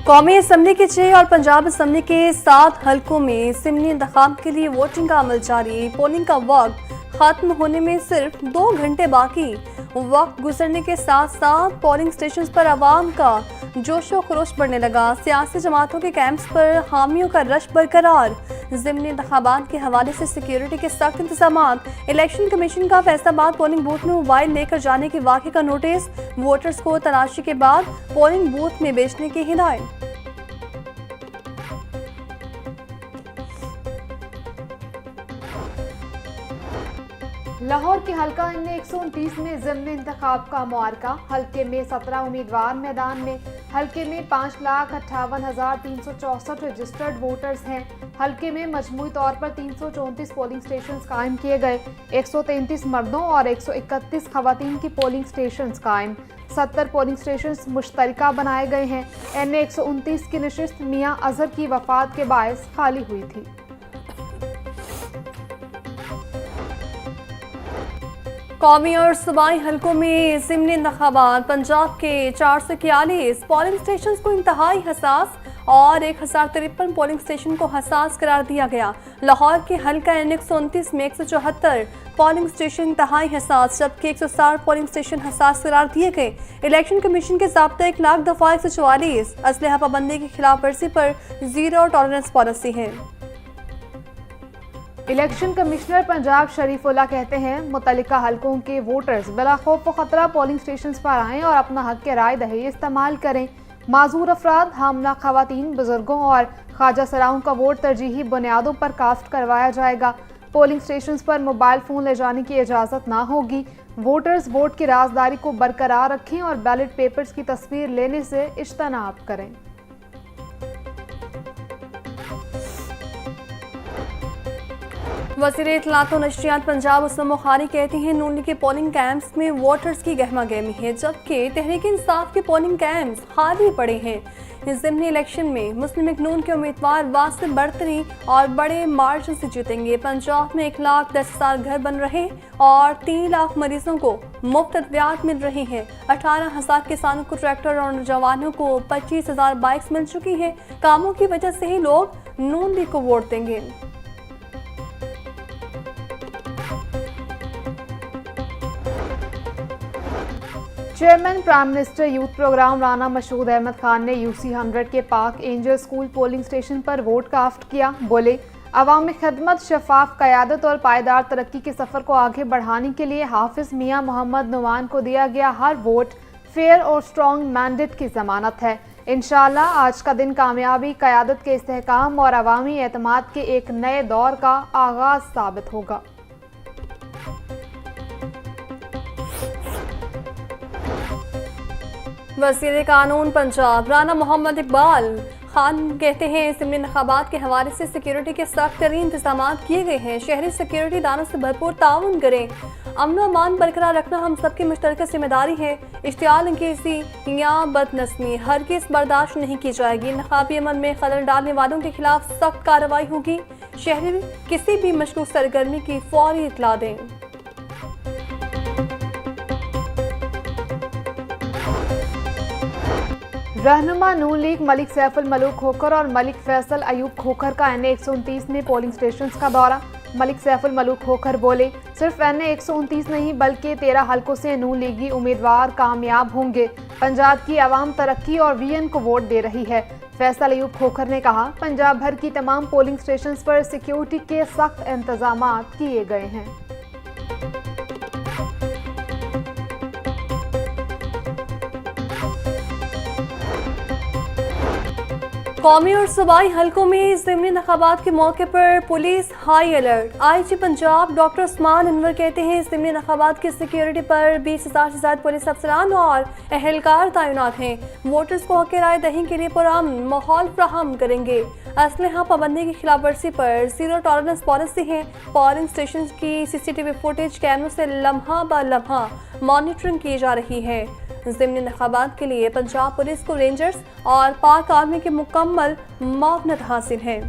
कौमी असम्बली के 6 और पंजाब असम्बली के 7 हलकों में ज़िमनी इंतखाब के लिए वोटिंग का अमल जारी। पोलिंग का वक्त खत्म होने में सिर्फ 2 घंटे बाकी। वक्त गुजरने के साथ साथ पोलिंग स्टेशन पर आवाम का जोशो खरोश बढ़ने लगा। सियासी जमातों के कैंप्स पर हामियों का रश बरकरार। ज़िमनी इंतखाबात के हवाले से सिक्योरिटी के सख्त इंतजाम। इलेक्शन कमीशन का फैसलाबाद पोलिंग बूथ में मोबाइल लेकर जाने के वाक़े का नोटिस। वोटर्स को तलाशी के बाद पोलिंग बूथ में भेजने की हिदायत। लाहौर के हल्का N129 में ज़िमनी इंतखाब का मुआरका। हल्के में 17 उम्मीदवार मैदान में। हल्के में 5,58,364 रजिस्टर्ड वोटर्स हैं। हल्के में मजमूई तौर पर 334 पोलिंग स्टेशन कायम किए गए। 133 मर्दों और 131 खवातीन की पोलिंग स्टेशन कायम। 70 पोलिंग स्टेशन मुश्तरका बनाए गए हैं। N129 की नशिस्त मियाँ अजहर की वफात के बायस खाली हुई थी। कौमी और सूबाई हलकों में ज़िमनी इंतखाबात। पंजाब के 441 पोलिंग स्टेशन को इंतहाई हसास और 1053 पोलिंग स्टेशन को हसास करार दिया गया। लाहौर के हल्का N129 में 174 पोलिंग स्टेशन इंतहाई हसास, जबकि 160 पोलिंग स्टेशन हसास करार दिए गए। इलेक्शन कमीशन के ज़ाब्ता 1,00,000 दफ़ा 144 असलहा पाबंदी की खिलाफ वर्जी पर जीरो टॉलरेंस पॉलिसी है। इलेक्शन कमिश्नर पंजाब शरीफुल्लाह कहते हैं मुतल्लिका हलकों के वोटर्स बिला खौफ व खतरा पोलिंग स्टेशन पर आएँ और अपना हक के राय दही इस्तेमाल करें। माजूर अफराद, हामला खवातीन, बुजुर्गों और ख्वाजा सराओं का वोट तरजीही बुनियादों पर कास्ट करवाया जाएगा। पोलिंग स्टेशन पर मोबाइल फ़ोन ले जाने की इजाज़त ना होगी। वोटर्स वोट की राजदारी को बरकरार रखें और बैलेट पेपर्स की तस्वीर लेने से इज्तनाब करें। वज़ीर इत्तलात व नशरियात पंजाब उस्मान बुखारी कहती हैं नून लीग के पोलिंग कैंप्स में वोटर्स की गहमा गहमी है, जबकि तहरीक इंसाफ के पोलिंग कैंप्स खाली पड़े हैं। इस ज़िमनी इलेक्शन में मुस्लिम लीग नून के उम्मीदवार वासिफ बरतरी और बड़े मार्जिन से जीतेंगे। पंजाब में 1,10,000 घर बन रहे और 3 लाख मरीजों को मुफ्त अद्वियात मिल रही हैं। 18,000 किसानों को ट्रैक्टर और जवानों को 25,000 बाइक्स मिल चुकी हैं। कामों की वजह से ही लोग नून लीग को वोट देंगे। Chairman prime minister youth programme Rana Mashhood Ahmad Khan ने UC 100 के Pak angel school polling station पर वोट कास्ट किया। बोले, अवामी खिदमत, शफाफ क़यादत और पायदार तरक्की के सफ़र को आगे बढ़ाने के लिए हाफिज मियाँ मोहम्मद नुमान को दिया गया हर वोट फेयर और स्ट्रॉन्ग मैंडेट की ज़मानत है। इंशाअल्लाह आज का दिन कामयाबी, क़यादत के इस्तेहकाम और अवामी एतमाद के एक नए दौर का आगाज़ साबित होगा। वज़ीर कानून पंजाब राना मोहम्मद इकबाल खान कहते हैं ज़िमनी इंतखाबात के हवाले से सिक्योरिटी के सख्त तरीन इंतजाम किए गए हैं। शहरी सिक्योरिटी दानों से भरपूर ताउन करें। अमन व अमान बरकरार रखना हम सबकी मुश्तरका जिम्मेदारी है। इश्तियाल अंगेज़ी या बदनस्मी हरगिज़ बर्दाश्त नहीं की जाएगी। इंतखाबी अमल में खलल डालने वालों के खिलाफ सख्त कार्रवाई होगी। शहरी किसी भी मशकूक सरगर्मी की फौरी इत्तला दें। रहनुमा नून लीग मलिक सैफुल मलूक खोखर और मलिक फैसल अयूब खोखर का N129 में पोलिंग स्टेशन का दौरा। मलिक सैफुल मलूक खोखर बोले, सिर्फ N129 नहीं बल्कि 13 हलकों से नून लीगी उम्मीदवार कामयाब होंगे। पंजाब की आवाम तरक्की और VN को वोट दे रही है। फैसल अयूब खोखर ने कहा, पंजाब भर की तमाम पोलिंग स्टेशन पर सिक्योरिटी के सख्त इंतजाम किए गए हैं। कौमी और सूबाई हलकों में ज़िमनी इंतखाबात के मौके पर police high alert. IG Punjab doctor Usman Anwar कहते हैं ज़िमनी इंतखाबात की सिक्योरिटी पर 20,000 से ज़्यादा पुलिस अफसरान और अहलकार तैनात हैं। वोटर्स को हक राय दही के लिए पुरअमन माहौल फ्राहम करेंगे। असलहा पाबंदी की खिलाफ वर्जी पर जीरो टॉलरेंस पॉलिसी है। पोलिंग स्टेशन की CCTV फुटेज कैमरों से लम्हा ब लम्हा मॉनिटरिंग की जा रही है। ज़िमनी इंतखाबात के लिए पंजाब पुलिस को रेंजर्स और पाक आर्मी की मुकम्मल मुआवनत हासिल है।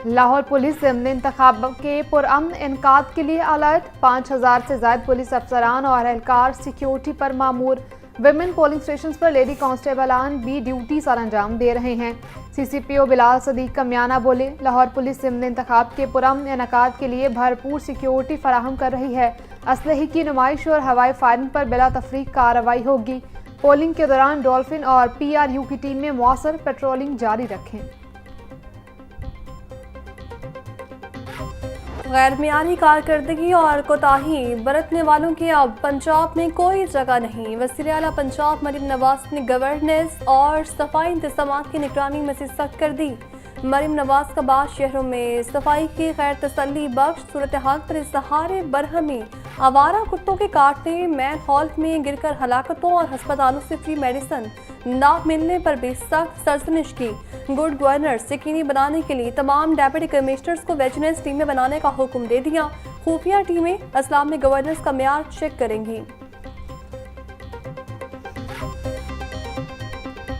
लाहौर पुलिस ज़िमनी इंतखाब के पुरअमन इनकाद के लिए अलर्ट। 5,000 से ज़ायद पुलिस अफसरान और एहलकार सिक्योरिटी पर मामूर। विमेन पोलिंग स्टेशन पर लेडी कांस्टेबलान भी ड्यूटी सर अंजाम दे रहे हैं। CCPO बिलाल सदीक कमियाना बोले, लाहौर पुलिस ज़िमन इंतखाब के पुरअमन इनेकाद के लिए भरपूर सिक्योरिटी फराहम कर रही है। असलहे की नुमाइश और हवाई फायरिंग पर बिला तफरीक कार्रवाई होगी। पोलिंग के दौरान डॉल्फिन और PRU की टीम में मौसर पेट्रोलिंग जारी रखें। गैर मियारी कारकर्दगी और कोताही बरतने वालों की अब पंजाब में कोई जगह नहीं। वज़ीर आला पंजाब मरीम नवाज ने गवर्नेंस और सफाई इंतजाम की निगरानी में से सख्त कर दी। मरीम नवाज का बाद शहरों में सफाई की गैर तसल्ली बख्श सूरत हाल पर इजहार बरहमी, आवारा कुत्तों के काटने, मैन हॉल में गिरकर हलाकतों और अस्पतालों से फ्री मेडिसिन ना मिलने पर भी सख्त सरजनिश की। गुड गवर्नेंस यकीनी बनाने के लिए तमाम डेप्यूटी कमिश्नर्स को विजिलेंस टीमें बनाने का हुक्म दे दिया। खुफिया टीमें असला में गवर्नेंस का म्यार चेक करेंगी।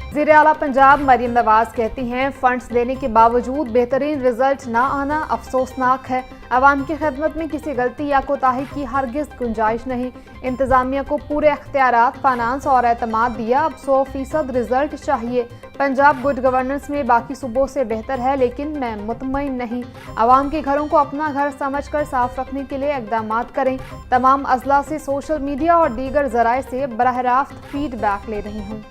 वज़ीर आला पंजाब मरीम नवाज कहती हैं, फंड्स देने के बावजूद बेहतरीन रिजल्ट ना आना अफसोसनाक है। आवाम की खिदमत में किसी गलती या कोताही की हरगिज़ गुंजाइश नहीं। इंतज़ामिया को पूरे अख्तियारात, फाइनेंस और एतमाद दिया। अब 100% रिजल्ट चाहिए। पंजाब गुड गवर्नेंस में बाकी सूबों से बेहतर है, लेकिन मैं मुतमईन नहीं। आवाम के घरों को अपना घर समझकर साफ रखने के लिए इक़दाम करें। तमाम अजला से सोशल मीडिया और दीगर ज़राए से बराह रास्त फीडबैक ले रही हूँ।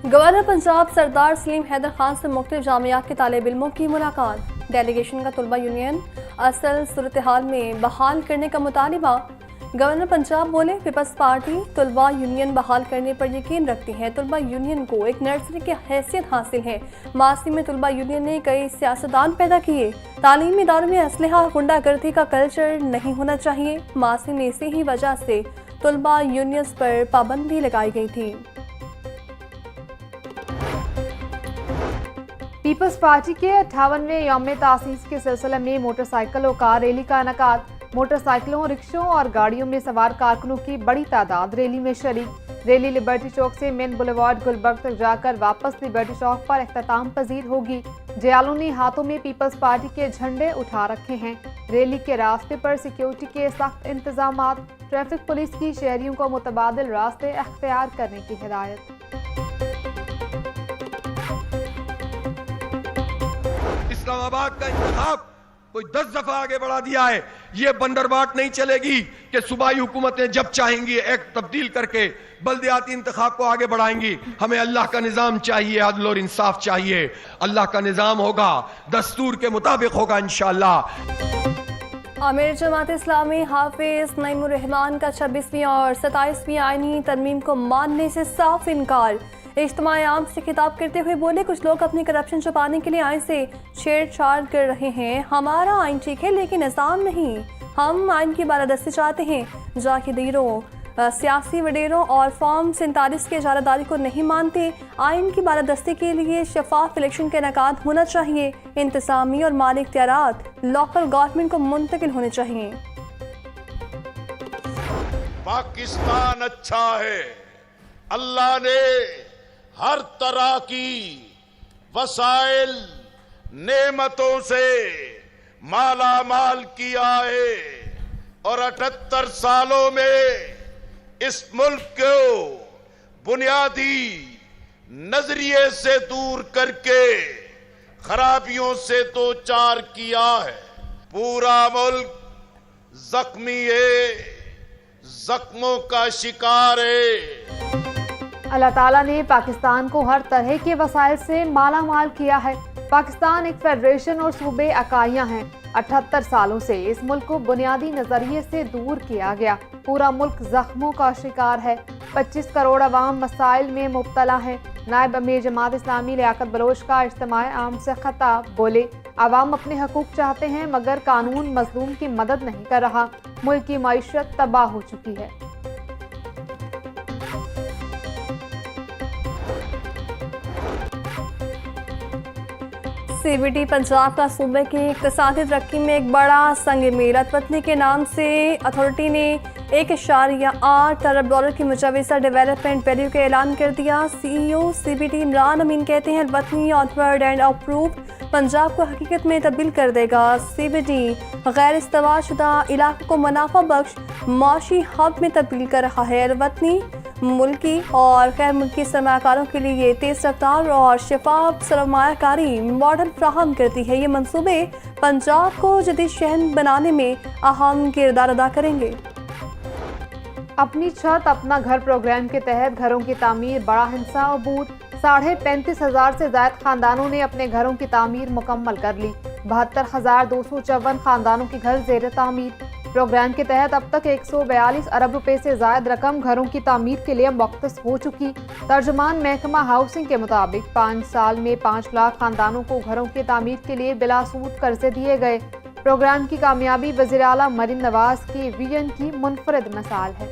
गवर्नर पंजाब सरदार सलीम हैदर खान से मुख्तलिफ जामियात के तालिब इल्मों की मुलाकात। डेलीगेशन का तुलबा यूनियन असल सूरत हाल में बहाल करने का मुतालिबा। गवर्नर पंजाब बोले, पीपल्स पार्टी तुलबा यूनियन बहाल करने पर यकीन रखती है। तुलबा यूनियन को एक नर्सरी की हैसियत हासिल है। मासी में तुलबा यूनियन ने कई सियासतदान पैदा किए। तालीमी इदारों में असलहा और गुंडागर्दी का कल्चर नहीं होना चाहिए। मासी में इसी ही वजह से तुलबा यूनियंस पर पाबंदी लगाई गई थी। पीपल्स पार्टी के 58वें यौम तासीस के सिलसिले में मोटरसाइकिलों का रैली का इनेकाद। मोटरसाइकिलों, रिक्शों और गाड़ियों में सवार कारकुनों की बड़ी तादाद रैली में शरीक। रैली लिबर्टी चौक से मेन बुलेवार्ड गुलबर्ग तक जाकर वापस लिबर्टी चौक पर इख्तिताम पजीर होगी। जयालों ने हाथों में पीपल्स पार्टी के झंडे उठा रखे हैं। रैली के रास्ते पर सिक्योरिटी के सख्त इंतजाम। ट्रैफिक पुलिस की शहरियों को मुतबादिल रास्ते अख्तियार करने की हिदायत। इस्लामाबाद का इंतखाब कोई 10 दफा आगे बढ़ा दिया है। ये बंदरबाट नहीं चलेगी कि सूबाई हुकूमतें जब चाहेंगी एक्ट तब्दील करके बल्दियाती इंतखाब को आगे बढ़ाएंगी। हमें अल्लाह का निजाम चाहिए, अदल और इंसाफ चाहिए। अल्लाह का निजाम होगा, दस्तूर के मुताबिक होगा इंशाअल्लाह। आमिर जमात इस्लामी हाफिज नईमुर रहमान का 26वीं और 27वीं आईनी तरमीम को मानने से साफ इनकार। इज्तिमाई आम से खिताब करते हुए बोले, कुछ लोग अपनी करप्शन छुपाने के लिए आइन से छेड़छाड़ कर रहे हैं। हमारा आइन ठीक है लेकिन निज़ाम नहीं। हम आइन की बालादस्ती चाहते हैं। जाहिदीरों, सियासी वडेरों और फॉर्म 47 की इजारादारी को नहीं मानते। आइन की बालादस्ती के लिए शफाफ इलेक्शन का इनेकाद होना चाहिए। इंतजामी और माली इख्तियारात लोकल गवर्नमेंट को मुंतकिल होने चाहिए। पाकिस्तान अच्छा है। अल्लाह ने हर तरह की वसाइल नेमतों से माला माल किया है और 78 सालों में इस मुल्क को बुनियादी नजरिए से दूर करके खराबियों से दो चार किया है। पूरा मुल्क जख्मी है, जख्मों का शिकार है। अल्लाह ताला ने पाकिस्तान को हर तरह के वसाइल से माला माल किया है। पाकिस्तान एक फेडरेशन और सूबे अकाइयाँ हैं। 78 सालों से इस मुल्क को बुनियादी नजरिए से दूर किया गया। पूरा मुल्क जख्मों का शिकार है। 25 करोड़ अवाम मसाइल में मुब्तला है। नायब अमीर जमात इस्लामी लियाकत बलोच का इज्तिमाई आम से खिताब। बोले, अवाम अपने हकूक चाहते हैं मगर कानून मजलूम की मदद नहीं कर रहा। मुल्क की मईशत तबाह हो चुकी है। CBT पंजाब का सूबे की इक्तिसादी तरक्की में एक बड़ा संग मील। अतवतनी के नाम से अथॉरिटी ने $1.8 अरब की मुजवजा डेवलपमेंट वैल्यू का ऐलान कर दिया। CEO CBD इमरान अमीन कहते हैं वतनी ऑनवर्ड एंड अप्रूव्ड पंजाब को हकीकत में तब्दील कर देगा। CBD गैर इस्तवाशुदा इलाकों को मुनाफा बख्श माशी हब में तब्दील कर रहा है। वतनी मुल्की और गैर मुल्की सरमाकारों के लिए तेज रफ्तार और शफाफ सरमाकारी मॉडल फ्राहम करती है। ये मंसूबे पंजाब को जदीद शहर बनाने में अहम किरदार अदा करेंगे। अपनी छत अपना घर प्रोग्राम के तहत घरों की तामीर बड़ा हिस्सा अबूर। 35,500 से ज्यादा खानदानों ने अपने घरों की तामीर मुकम्मल कर ली। 72,254 खानदानों के घर जेर तामीर। प्रोग्राम के तहत अब तक 142 अरब रुपए से ज्यादा रकम घरों की तामीर के लिए मुख्तस हो चुकी। तर्जुमान महकमा हाउसिंग के मुताबिक 5 साल में 5 लाख खानदानों को घरों की तामीर के लिए बिलासूद कर्जे दिए गए। प्रोग्राम की कामयाबी वज़ीर आला मरीम नवाज के विजन की मुनफरद मिसाल है।